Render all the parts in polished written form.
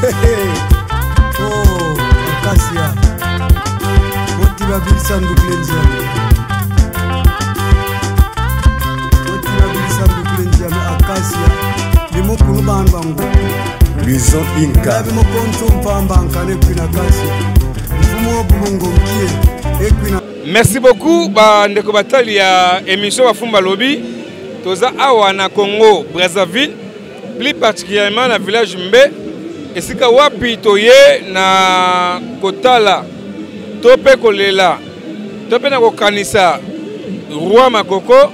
Oh, Acacia. Motiva Bilsandu Clenziam. Motiva Bilsandu Clenziam, Acacia. Limo Kuruban Bango. Luison Inca. Limo Kontum Pambanka, Nepina Acacia. Mfumo Bungo Kie, Equina. Merci beaucoup, Ndeko Batali ya émission Bafumba Lobby. Toza awa na Congo, Brazzaville, plus particulièrement na village Mbe. Esika wapi toye na kotala, tope kolela, tope na kokanisa roi Makoko,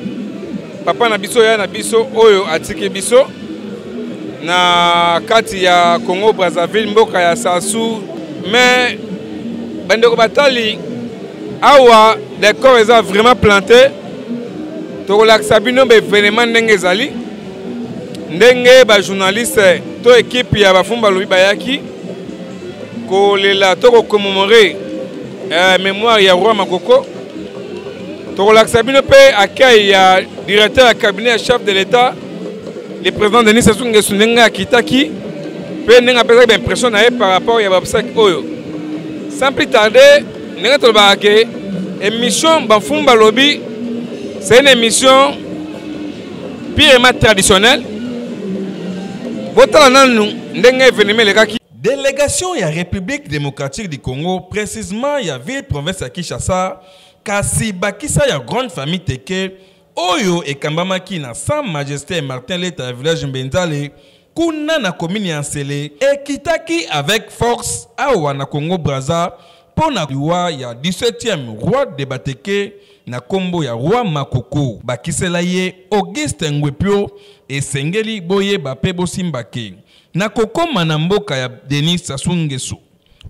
papa na biso ya na biso oyo atiki biso na kati ya Congo Brazzaville mboka ya Sassou. Mais Ndeko Batali awa d'accord eza vraiment planté. Tokolakisa bino be événement ndenge ezali ndenge ba journaliste to équipe ya Bafumba Lobby bayaki kolela to ko commémorer mémoire ya roi Makoko. Tokolakisa bino pe accueil ya directeur ya cabinet chef de l'État le président Denis Sassou Nguesso ndenge akitaki pe ndenge apesa impression na ye par rapport ya babsaki oyo. Sans plus tarder ndenge tolobaka ke émission Bafumba Lobby c'est une émission purement traditionnelle. Délégation de la République démocratique du Congo, précisément il y a ville province à Kinshasa, kasi bakisa ya grande famille Teke, Oyo et Kambamaki na Sa Majesté Martin Leta village Mbenzale, kuna na commune Ansele, et Kitaki avec force awa na Congo Brazza, pour na roi ya 17e roi de Bateke, na kombo ya roi Makoko bakisela ye Auguste Ngwepio et Sengeli boye bape bosimbake na kokoma na mboka ya Denis Sassou Nguesso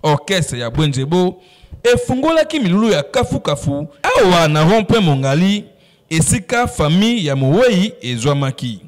orchestre ya Bwenjebo efungolaki milulu ya kafu awa na rond-point Mongali esika famille ya Mowei ezwamaki.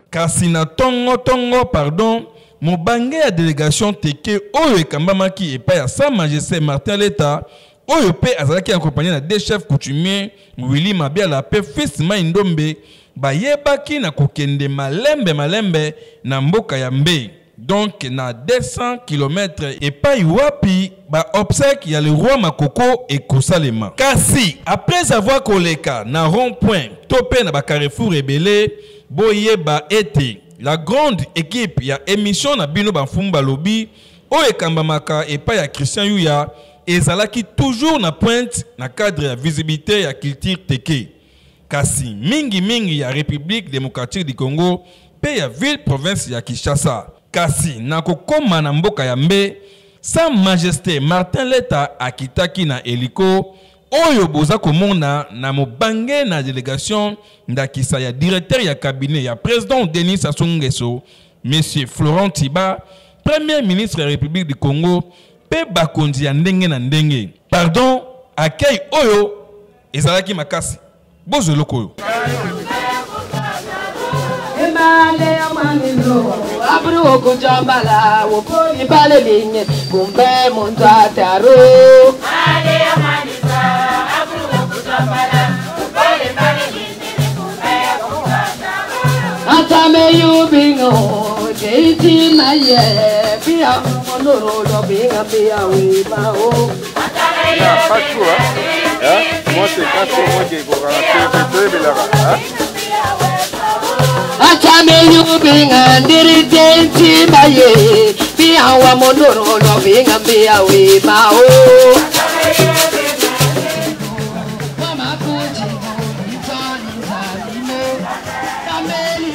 Kasina tongo pardon mobange ya délégation teke oyo ekambamaki epai ya Sa Majesté Martin Leta oyo pe azalaki accompagné na deux chefs coutumiers Willy Mabiala pe Fils Maindombe bayebaki na kokende malembe na mboka ya Mbe. Donc na 200 km epai wapi ba obsèque ya le roi Makoko et Kosalema. Kasi après avoir koleka na rond-point topé na ba carrefour rebelle boyeba ete la grande équipe ya émission na bino bafumba lobi o ekambamaka epai ya Christian Yuya ezalaki toujours na pointe na cadre ya visibilité ya culture teke. Kasi mingi ya République démocratique du Congo pe ya ville province ya Kinshasa. kasi na kokoma na mboka ya mbe Sa Majesté Martin Leta akitaki na hélico oyo boza komona na mobange na délégation ndakisa ya directeur ya cabinet ya président Denis Sassou Nguesso Monsieur Florent Tiba premier ministre de la République du Congo pe bakonzi ya ndenge na ndenge. Pardon, accueil oyo ezalaki makasi. Bozo lokoyo. Emale amanino abru okujambala woponi pale linye kumbe muntu ataro. Ale amanisa abru okujambala woponi pale linye kumbe muntu ataro. Atame yubingo deiti maye pia monoro lo binga pia wiba o. Ya pas chaud hein. Moi c'est quand moi qui go garantir là. Atame yubinga diriti maye pia wa monoro lo binga pia wiba o. Mama kuti itani zalime kameli.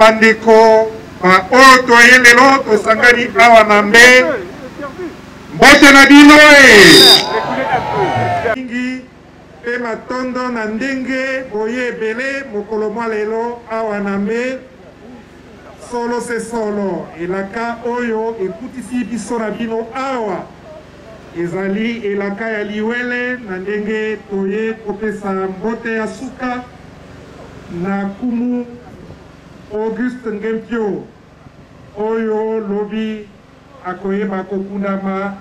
bandeko oyo toye lelo tosangani awa na mbe mbote na bino mingi mpe matondo na ndenge boye ebele mokolo mwa lelo awa na mbe solo se solo elaka oyo ekutisi biso na bino awa ezali elaka ya liwele na ndenge toye kopesa mbote ya suka na kumu Auguste Ngempio oyo lobi akoyeba kokundama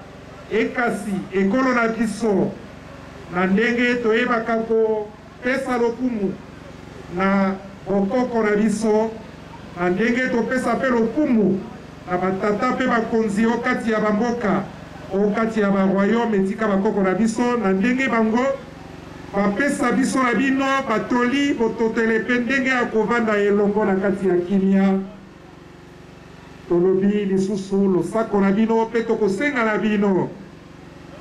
ekasi ekolo na biso na ndenge toyebaka kopesa lokumu na bokoko na biso na ndenge topesa mpe lokumu na batata mpe bakonzi okati ya bamboka okati ya baroyaume etika bakoko na biso na ndenge bango bapesa biso na bino batoli bototele mpe ndenge ya kovanda elongo na kati ya kimia tolobi lisusu losako na bino mpe tokosenga na bino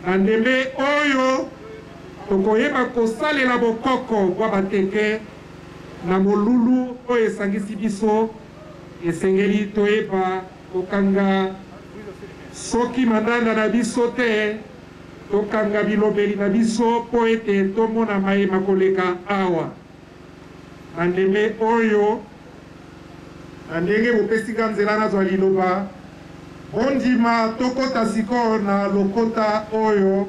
na ndembe oyo tokoyeba kosalela bokoko bwa bateke na molulu oyo esangisi biso esengeli toyeba kokanga soki mandanda na biso te tokanga bilobeli na biso mpo ete tomona mayema koleka awa na ndembe oyo na ndenge bopesika nzela nazwa liloba bondima tokota sikoyo na lokota oyo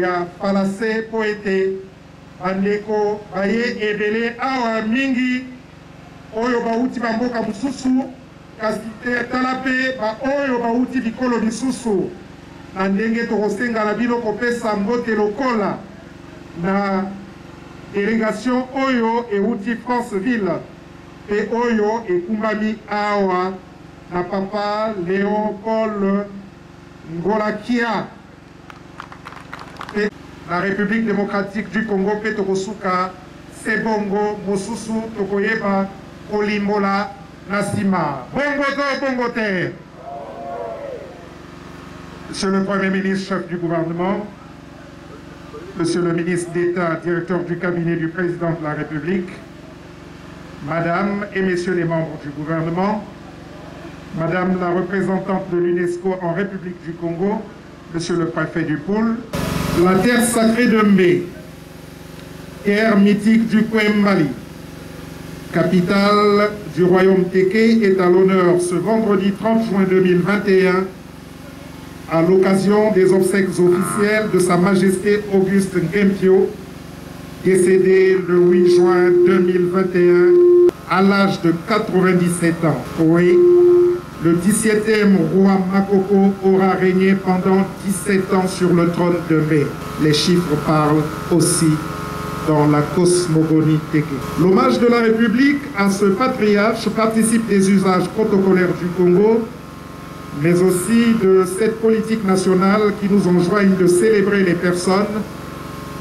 ya palase mpo ete bandeko baye ebele awa mingi oyo bauti bamboka mosusu kasi tala mpe baoyo bauti bikolo misusu na ndenge tokosenga na bino kopesa mbote lokola na délégation oyo euti Franceville mpe oyo ekumbami awa na papa Léopold Ngolakia mpe na République démocratique du Congo mpe tokosuka sebongo mosusu tokoyeba kolimbola na nsima bongo to bongo te. Monsieur le Premier ministre, chef du gouvernement, Monsieur le ministre d'État, directeur du cabinet du président de la République, Madame et Messieurs les membres du gouvernement, Madame la représentante de l'UNESCO en République du Congo, Monsieur le préfet du Poul, la terre sacrée de Mbé, terre mythique du Kwembali, capitale du royaume Téké, est à l'honneur ce vendredi 30 juin 2021 à l'occasion des obsèques officielles de Sa Majesté Auguste Ngempio, décédé le 8 juin 2021 à l'âge de 97 ans. Oui, le 17e roi Makoko aura régné pendant 17 ans sur le trône de Mbé. Les chiffres parlent aussi dans la cosmogonie Téké. L'hommage de la République à ce patriarche participe des usages protocolaires du Congo, mais aussi de cette politique nationale qui nous enjoigne de célébrer les personnes,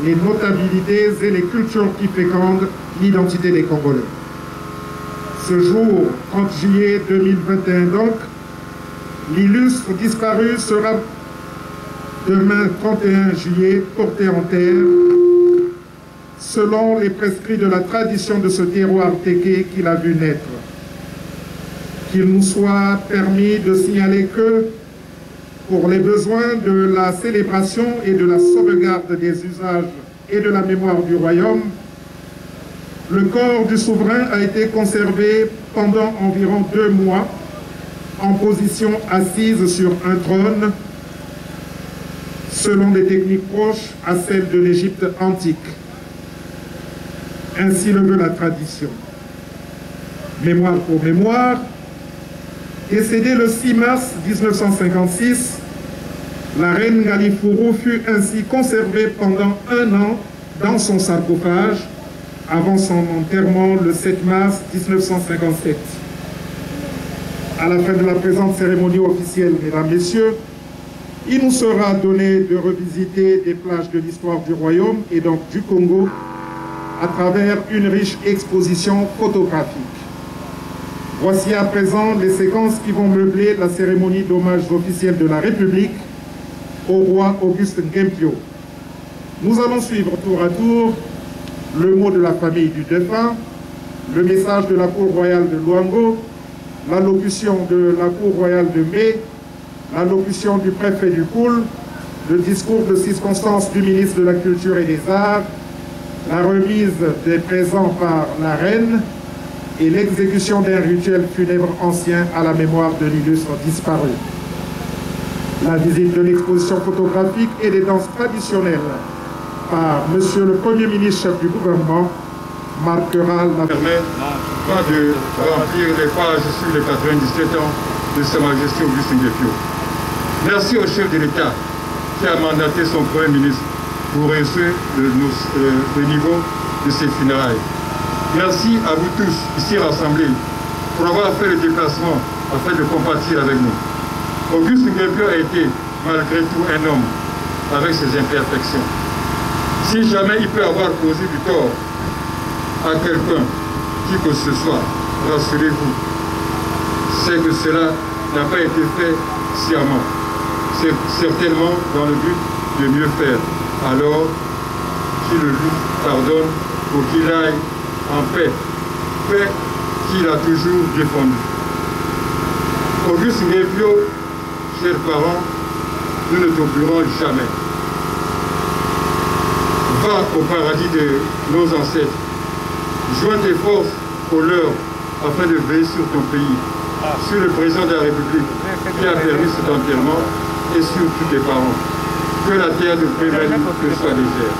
les notabilités et les cultures qui fécondent l'identité des Congolais. Ce jour, 30 juillet 2021 donc, l'illustre disparu sera demain 31 juillet porté en terre, selon les prescrits de la tradition de ce terroir téké qu'il a vu naître. Qu'il nous soit permis de signaler que, pour les besoins de la célébration et de la sauvegarde des usages et de la mémoire du royaume, le corps du souverain a été conservé pendant environ 2 mois en position assise sur un trône, selon des techniques proches à celles de l'Égypte antique. Ainsi le veut la tradition. Mémoire pour mémoire, décédée le 6 mars 1956, la reine Ngalifuru fut ainsi conservée pendant 1 an dans son sarcophage avant son enterrement le 7 mars 1957. À la fin de la présente cérémonie officielle, mesdames, messieurs, il nous sera donné de revisiter des plages de l'histoire du royaume et donc du Congo à travers une riche exposition photographique. Voici à présent les séquences qui vont meubler la cérémonie d'hommage officielle de la République au roi Auguste Ngempio. Nous allons suivre tour à tour le mot de la famille du défunt, le message de la cour royale de Luango l'allocution de la Cour royale de mai, l'allocution du préfet du Koul, le discours de circonstance du ministre de la Culture et des Arts, la remise des présents par la reine et l'exécution d'un rituel funèbre ancien à la mémoire de l'illustre disparu. La visite de l'exposition photographique et des danses traditionnelles par Monsieur le Premier ministre chef du gouvernement marquera la... permet pas de remplir les pages sur les 97 ans de Sa Majesté Auguste Nguepio. Merci au chef de l'État qui a mandaté son Premier ministre pour réussir le niveau de ces funérailles. Merci à vous tous ici rassemblés pour avoir fait le déplacement afin de compatir avec nous. Auguste Nguepio a été malgré tout un homme avec ses imperfections. Si jamais il peut avoir causé du tort à quelqu'un, qui que ce soit, rassurez-vous, c'est que cela n'a pas été fait sciemment. C'est certainement dans le but de mieux faire. Alors, qu'il le lui pardonne pour qu'il aille en paix, paix qu'il a toujours défendue. Auguste Nguepio, chers parents, nous ne t'oublierons jamais. Va au paradis de nos ancêtres. Joins tes forces aux leurs afin de veiller sur ton pays, sur le président de la République qui a permis cet enterrement et sur tous tes parents. Que la terre de Prévenu soit légère.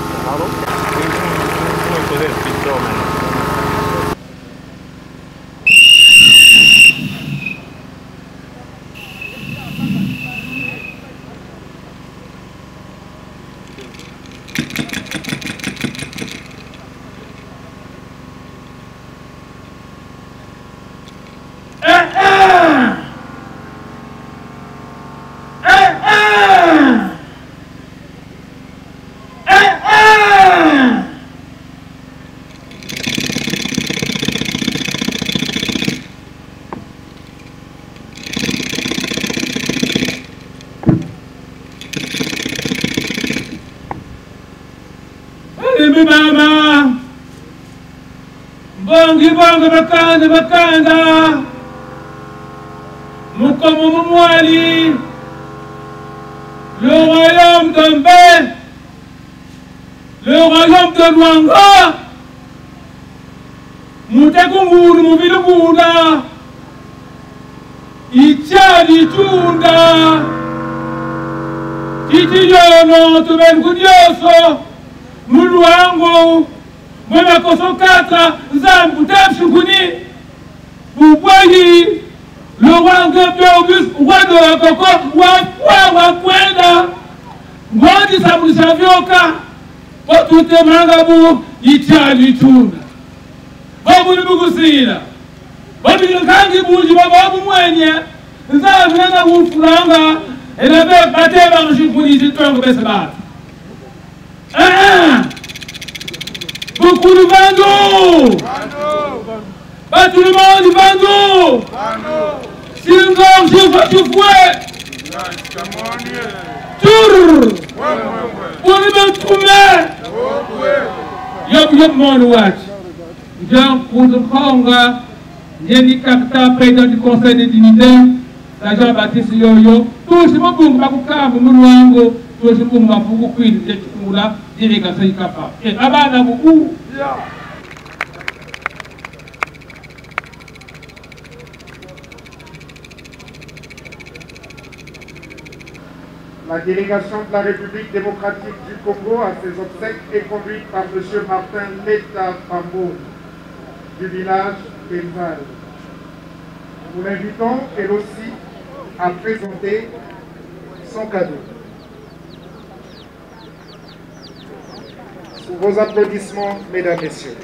Mama, bongi bongi bakanda bakanda, mukomo mumwali, le royaume d'Ambé, le royaume de Luanga, mutekunguru mubilugunda, ichadi tunda, titiyono tumenkudioso. Muluango, mwana kosokata, zambu tafshukuni, Bubwayi, le roi Auguste, roi de la Coco, wakwenda, Gwandi Samusavioka, Otute Mangabu, Ichali Tuna. Babu Nubugusina, Babu Nkangi Buji, Babu Mwenye, Nzavena Wufuranga, et la belle bataille va rejoindre les étoiles de Bessabat. Beaucoup de bandeaux. Pas tout le monde du bandeau. Si une gorge je tu fouet. Tour. Pour le trouver. Yop mon watch. Jean Koudoukonga, Yéni Kapta, président du conseil des dignitaires, Jean-Baptiste Yoyo, tout ce monde Bakouka, Moulouango. Tout ce qu'on va beaucoup cuire, c'est tout là, délégation est capable. Et là-bas, on a beaucoup. La délégation de la République démocratique du Congo à ses obsèques est conduite par M. Martin Leta Pambo du village d'Elval. Nous l'invitons, elle aussi, à présenter son cadeau. Sous vos applaudissements, mesdames, messieurs.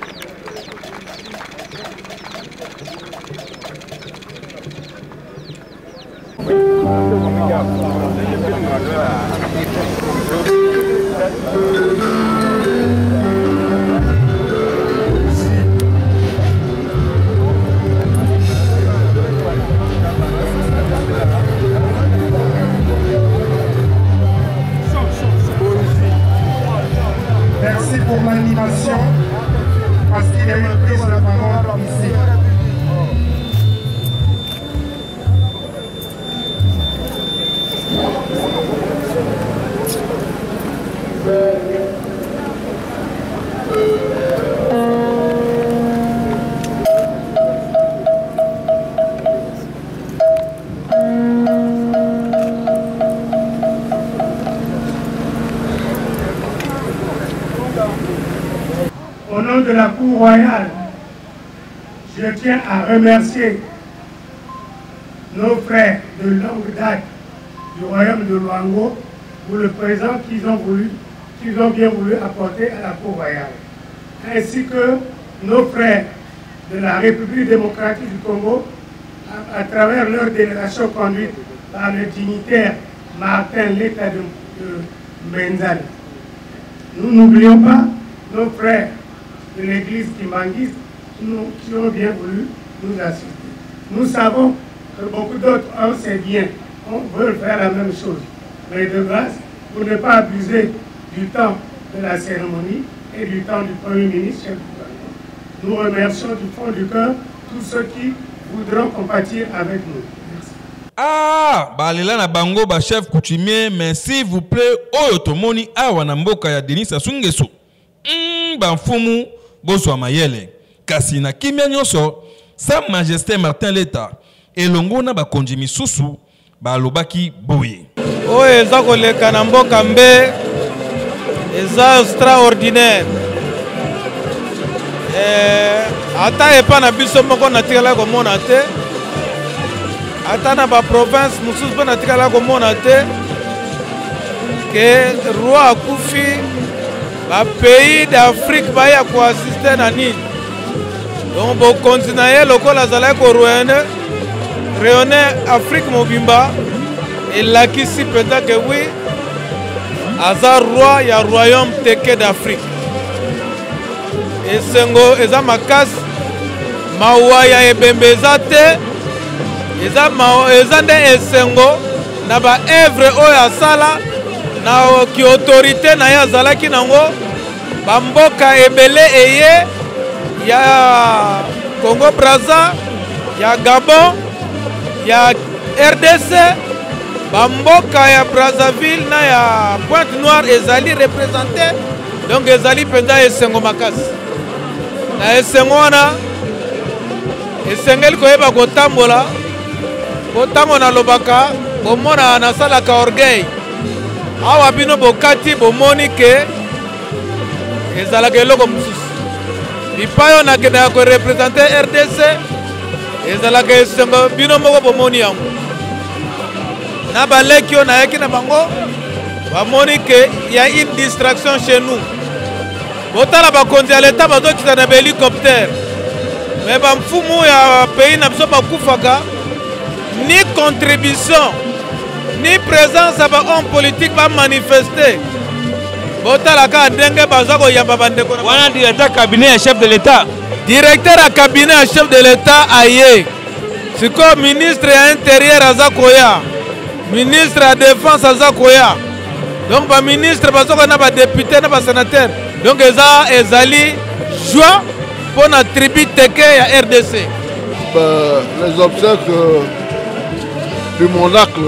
Merci pour l'animation, parce qu'il y a une prise de parole ici. Au nom de la Cour royale, je tiens à remercier nos frères de longue date du royaume de Luango pour le présent qu'ils ont bien voulu apporter à la Cour royale, ainsi que nos frères de la République démocratique du Congo à travers leur délégation conduite par le dignitaire Martin Leta de Menzal. Nous n'oublions pas nos frères de l'église Kimangis qui ont bien voulu nous assister. Nous savons que beaucoup d'autres ont ces biens, veulent faire la même chose. Mais de grâce, pour ne pas abuser du temps de la cérémonie et du temps du Premier ministre, chef du gouvernement, nous remercions du fond du cœur tous ceux qui voudront compatir avec nous. Merci. Ah, balela na bango ba chef coutumier, mais s'il vous plaît, oyo tomoni awa na mboka ya Denis Sassou Nguesso. Banfumu bozwa mayele. Kasi na kimia nyonso, Sa Majesté Martin Leta elongo na bakonzi misusu balobaki boye. Oyo eza koleka na mboka mbe eza extraordinaire. Ata epa na biso moko natikala komona te. Ata na ba province mususu pe natikala komona te. Que roi akufi ba pays d'Afrique ba ya ko assister na nini. Donc bon continent lokola zala ko rayonner Afrique mobimba et lakisi peut-être que oui aza roi ya royaume teke d'Afrique. Et sengo eza makas mawa ya ebembeza te eza nde esengo na ba œuvre oyo asala na ki autorité na ya zalaki nango ba mboka ebele eye ya Congo Brazza, ya Gabon, ya RDC, Bamboka ya Brazzaville na ya Pointe Noire ezali représenté. Donc ezali penda esengo makasi. Na esengo wana esengeli koyeba kotambola. Kotambola lobaka bomona na sala ka orgueil. Awa bino bokati bomoni ke ezalaka eloko mususu. Bipayo na kena ko représenter RDC ezalaka esengo bino moko bomoni yango na balekio na yaki na bango bamoni ke ya une distraction chez nous botala bakonzi ya leta bazokita na hélicoptère mais bamfumu ya pays na biso bakufaka ni contribution ni présence ya bahomme politique bamanifester. Wana directeur cabinet et chef de l'État. Directeur à cabinet et chef de l'État aye. C'est comme ministre à l'intérieur à Zakoya. Ministre à défense à Zakoya. Donc ba ministre na ba député na ba sénateur. Donc ezali joie pour la tribu teke à RDC. Les obsèques du monarque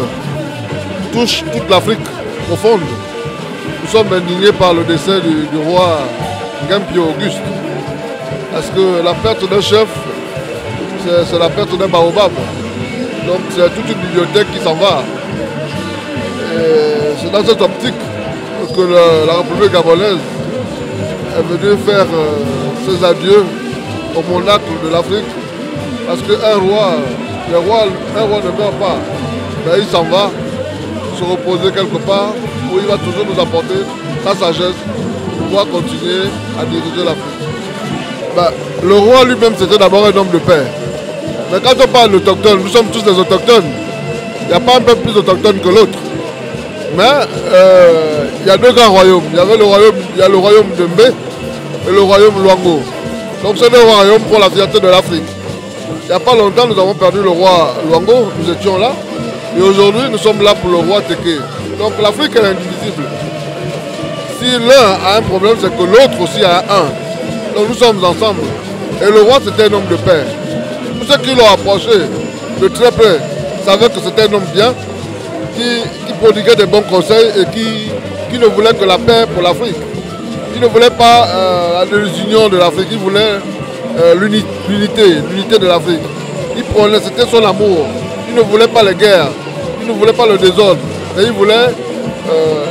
touchent toute l'Afrique profonde. Nous sommes indignés par le décès du roi Ngampi Auguste. Parce que la perte d'un chef, c'est la perte d'un baobab. Donc c'est toute une bibliothèque qui s'en va. C'est dans cette optique que la République gabonaise est venue faire ses adieux au monarque de l'Afrique. Parce qu'un roi ne meurt pas. Mais il s'en va se reposer quelque part où il va toujours nous apporter sa sagesse pour pouvoir continuer à diriger l'Afrique. Le roi lui-même c'était d'abord un homme de paix. Mais quand on parle d'autochtones, nous sommes tous des autochtones. Il n'y a pas un peu plus autochtone que l'autre. Mais il y a deux grands royaumes. Il y a le royaume de Mbé et le royaume Luango. Donc c'est deux royaumes pour la fierté de l'Afrique. Il n'y a pas longtemps, nous avons perdu le roi Luango, nous étions là. Et aujourd'hui, nous sommes là pour le roi Teke. Donc l'Afrique est indivisible. Si l'un a un problème, c'est que l'autre aussi a un. Donc nous sommes ensemble. Et le roi, c'était un homme de paix. Tous ceux qui l'ont approché de très près savaient que c'était un homme bien, qui prodiguait des bons conseils et qui ne voulait que la paix pour l'Afrique. Qui ne voulait pas la désunion de l'Afrique, il voulait l'unité de l'Afrique. Il prenait, c'était son amour. Il ne voulait pas les guerres. Il ne voulait pas le désordre, mais il voulait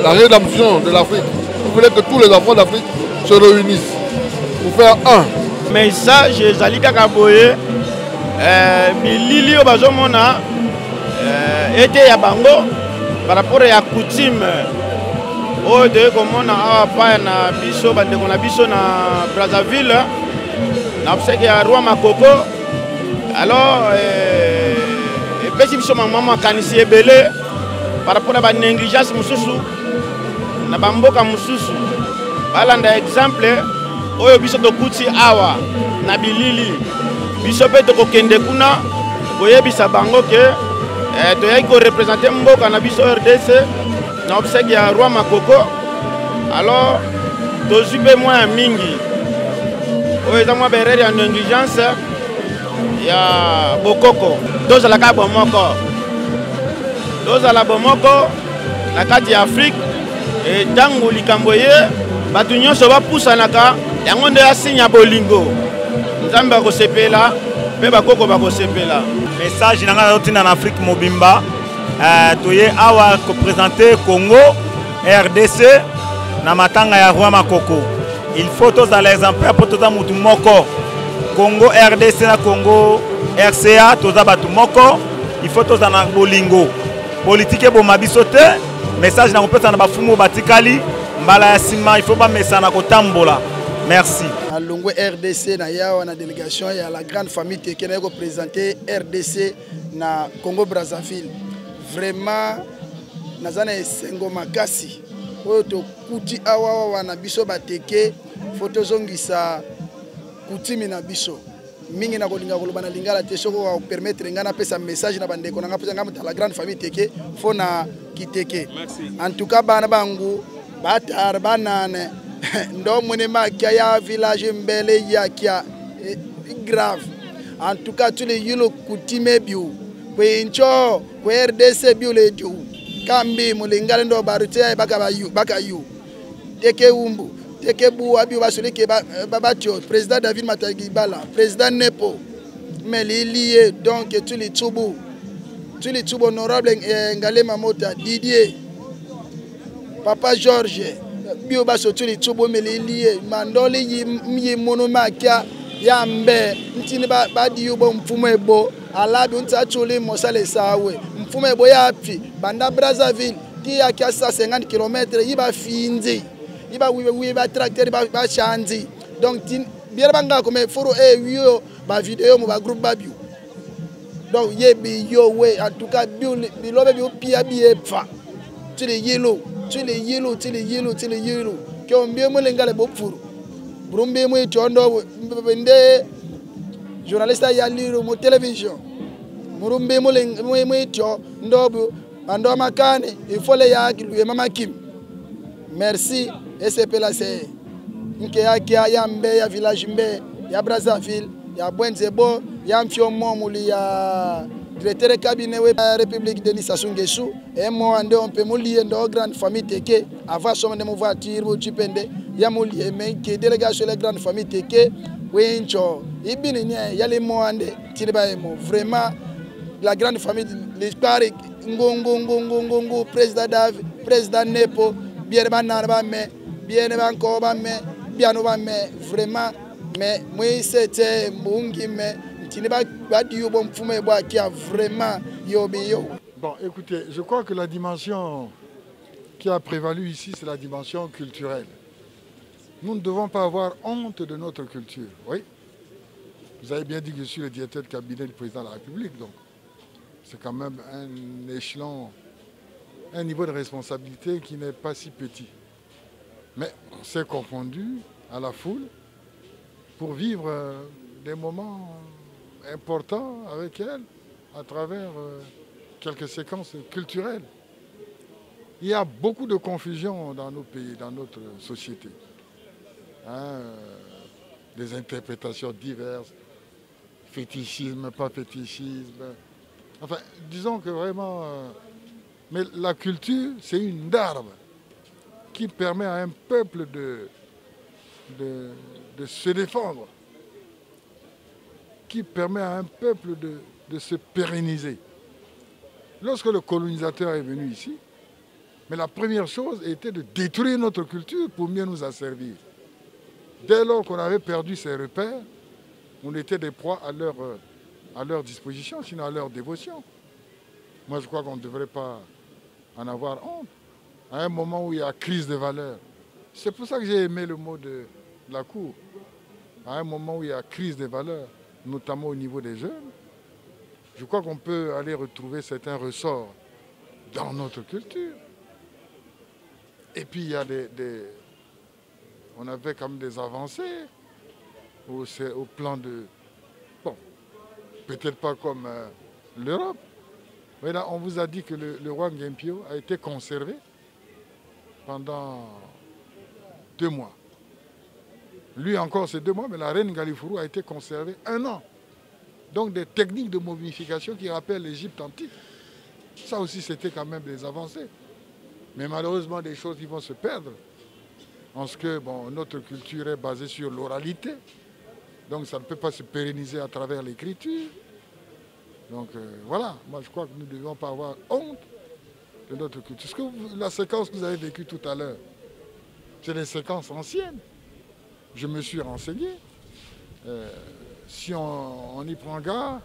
la rédemption de l'Afrique. Il voulait que tous les enfants d'Afrique se réunissent. pour faire un. Message ezali kaka boye bilili oyo bazomona ete ya bango par rapport ya coutume oyo toye komona awa paya na biso bandeko na biso na Brazzaville na obsèque ya roi Makoko. Alors epesi biso mama makanisi ebele par rapport à la négligence mususu na bamboka mususu balanda exemple oyo biso tokuti awa na bilili biso pe tokokende kuna koyebisa bango ke toyaki korepresente mboka na biso RDC na obsèque ya roi Makoko. Alors tozwi mpe mwa ya mingi oyo eza mwa berere ya négligence ya bokoko tozalaka bomoko tozala bomoko na kati ya Afrique ntango likambo ye bato nyonso bapusanaka yango nde asinya bolingo nzambe akosepela mpe bakoko bakosepela. Message nanga nazotinda na Afrique mobimba toye awa kopresente Congo RDC na matanga ya roi Makoko. Il faut tozala exemplaire mpo toza mutu moko Congo RDC na Congo RCA toza bato moko. Il faut tozala na bolingo politique eboma biso te. Message na kopesa na bafumu batikali mbala ya sima il faut ba mesana kotambola. Merci. À Longwe RDC na yawa na délégation ya la grande famille Teke na représenter RDC na Congo Brazzaville. Vraiment nazana esengo makasi oyo to kuti awa na biso bateke photo zongisa kutimi na biso mingi na kolinga koloba na lingala te soko wa permettre ngana pesa message na bandeko na ngapesa ngam la grande famille Teke fo na kiteke. En tout cas bana bangu batar banane ndo mone makia ya village mbele ya kia grave. En tout cas tous les yolo kutime biu kwencho kwa RDC biu le diu kambi mulingale ndo barute baka yu Teke umbu Teke bu abi basoleke babatio président David Matagibala président Nepo mais lié donc tous les tsubu honorable Ngale Mamota Didier Papa George bio baso tous les tsubu mais lié mandoli yi monomakia ya mbe ntini badi yubo mfumo ebo alabi unta chuli mosale sawe mfumo ebo ya api banda Brazzaville ti ya kiasa 50 km yiba finzi yiba wiba tracteur ba chanzi donc tin biere banga comme foro wiyo ba vidéo mo ba groupe babiu donc yebi yo we en tout cas bilobe bi opia bi efa ti le yellow ke ombie mo lengale bo furu brumbe mo itondo bende journaliste ya liro mo télévision murumbe mo ito ndobu ando makane ifole ya kiluye mama Kim. Merci SPLC nke ya mbe ya village mbe ya Brazzaville ya Bwenzebo ya Mfiomo muli ya directeur cabinet we République Denis Sassou Nguesso et moi ande on peut moulier ndo grande famille Teke avant somme de mo voiture ou chipende ya moulier mais que délégation la grande famille Teke wencho ibini ni ya le mo ande tiriba mo vraiment la grande famille l'espoir ngongo président David président Nepo bien banana ba me bien banko ba me bien ba me vraiment mais moi c'était mungi me Bon, écoutez, je crois que la dimension qui a prévalu ici, c'est la dimension culturelle. Nous ne devons pas avoir honte de notre culture, oui. Vous avez bien dit que je suis le directeur de cabinet du président de la République, donc c'est quand même un échelon, un niveau de responsabilité qui n'est pas si petit. Mais on s'est confondu à la foule pour vivre des moments important avec elle à travers quelques séquences culturelles. Il y a beaucoup de confusion dans nos pays, dans notre société. Des interprétations diverses, fétichisme, pas fétichisme. Enfin, disons que vraiment... mais la culture, c'est une arme qui permet à un peuple de se défendre, qui permet à un peuple de se pérenniser. Lorsque le colonisateur est venu ici, mais la première chose était de détruire notre culture pour mieux nous asservir. Dès lors qu'on avait perdu ces repères, on était des proies à leur disposition, sinon à leur dévotion. Moi, je crois qu'on ne devrait pas en avoir honte. À un moment où il y a crise de valeurs. C'est pour ça que j'ai aimé le mot de la Cour. À un moment où il y a crise des valeurs, notamment au niveau des jeunes, je crois qu'on peut aller retrouver certains ressorts dans notre culture. Et puis il y a on avait quand même des avancées au plan de... Bon, peut-être pas comme l'Europe. Mais là, on vous a dit que le roi Ngempio a été conservé pendant 2 mois. Lui encore, c'est 2 mois, mais la reine Galifuru a été conservée 1 an. Donc des techniques de momification qui rappellent l'Égypte antique. Ça aussi, c'était quand même des avancées. Mais malheureusement, des choses qui vont se perdre. Parce que bon, notre culture est basée sur l'oralité. Donc ça ne peut pas se pérenniser à travers l'écriture. Donc voilà, moi je crois que nous ne devons pas avoir honte de notre culture. La séquence que vous avez vécue tout à l'heure, c'est des séquences anciennes. Je me suis renseigné. Si on y prend garde,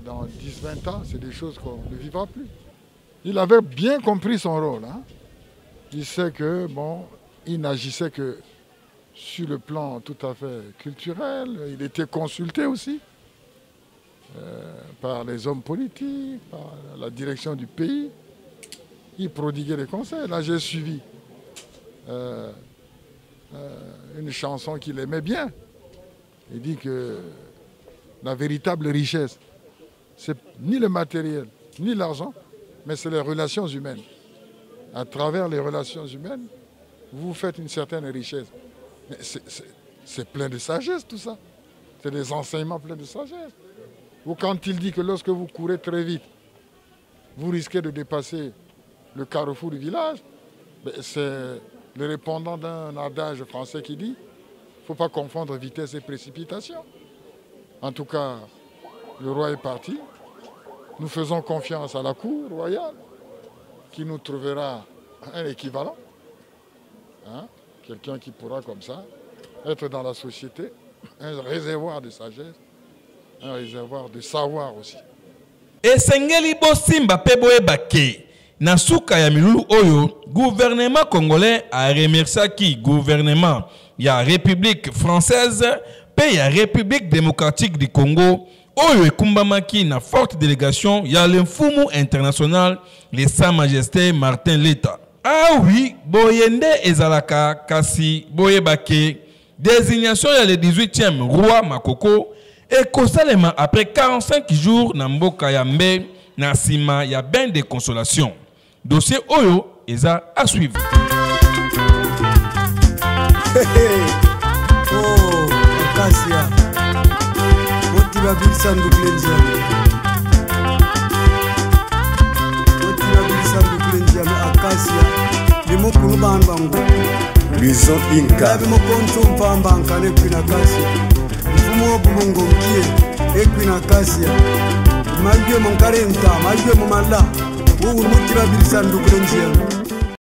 dans 10-20 ans, c'est des choses qu'on ne vivra plus. Il avait bien compris son rôle. Hein. Il sait que, bon, il n'agissait que sur le plan tout à fait culturel. Il était consulté aussi par les hommes politiques, par la direction du pays. Il prodiguait des conseils. Là, j'ai suivi une chanson qu'il aimait bien. Il dit que la véritable richesse, c'est ni le matériel, ni l'argent, mais c'est les relations humaines. À travers les relations humaines, vous faites une certaine richesse. Mais c'est plein de sagesse tout ça. C'est des enseignements pleins de sagesse. Ou quand il dit que lorsque vous courez très vite, vous risquez de dépasser le carrefour du village, c'est le répondant d'un adage français qui dit « il ne faut pas confondre vitesse et précipitation ». En tout cas, le roi est parti. Nous faisons confiance à la cour royale qui nous trouvera un équivalent. Hein? Quelqu'un qui pourra comme ça être dans la société, un réservoir de sagesse, un réservoir de savoir aussi. Esengeli bosimba pe boyebake na suka ya milulu oyo gouvernement congolais a remercié qui gouvernement ya République française pe ya République démocratique du Congo oyo ekumbamaki na forte délégation ya l'Infumu international les Sa Majesté Martin Leta. Ah oui, boyende ezalaka kasi boyebake désignation ya le 18e roi Makoko et kosalema après 45 jours na mboka ya Mbe na sima ya bain de consolation. Dossier oyo eza à suivre. Oh, Acacia. Motiva Bilsandu Klenjam. Motiva Bilsandu Klenjam Acacia. Limo Kuluban Bango. Luison Inca. Limo Kontum Pambanka Nepina Acacia. Mfumo Bumongo Mkie. Equina Acacia. Malbio Monkarenta. Malbio Momala. Motiva Bilsandu Klenjam.